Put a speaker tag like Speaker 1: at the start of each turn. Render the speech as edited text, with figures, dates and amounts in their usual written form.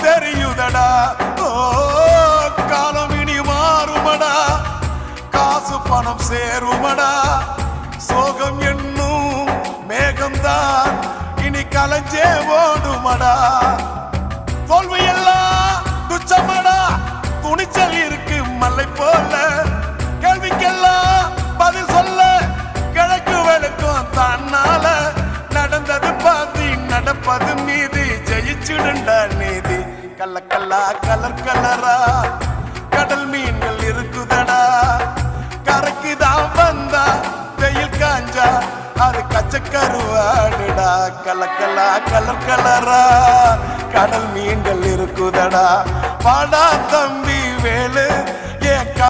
Speaker 1: தெரியுதடா. ஓ காலம் இனி மாறுமடா, காசு பணம் சேருமடா. சோகம் என்னும் மேகம்தான் இனி கலஞ்சே ஓடுமடா. தோல்வி எல்லாம் துச்சமடா, துணிச்சல் இருக்கு மலை போல. கேள்விக்கெல்லாம் பதில் சொல்ல கிழக்கு வெளுக்கும் தன்னால. நடந்தது பாதி நடப்பது மீதி, ஜெயிச்சுடுண்டா நீதி. கல்ல கல்லா கலர் கலரா கடல் மீன்கள் இருக்குதடா. கரைக்கு தான் வந்தா வெயில் காஞ்சா அது கச்சக்கருவாடுடா. கலக்கல்லா கலர் கலரா கடல் மீன்கள் இருக்குதடா. பாடா தம்பி வேலு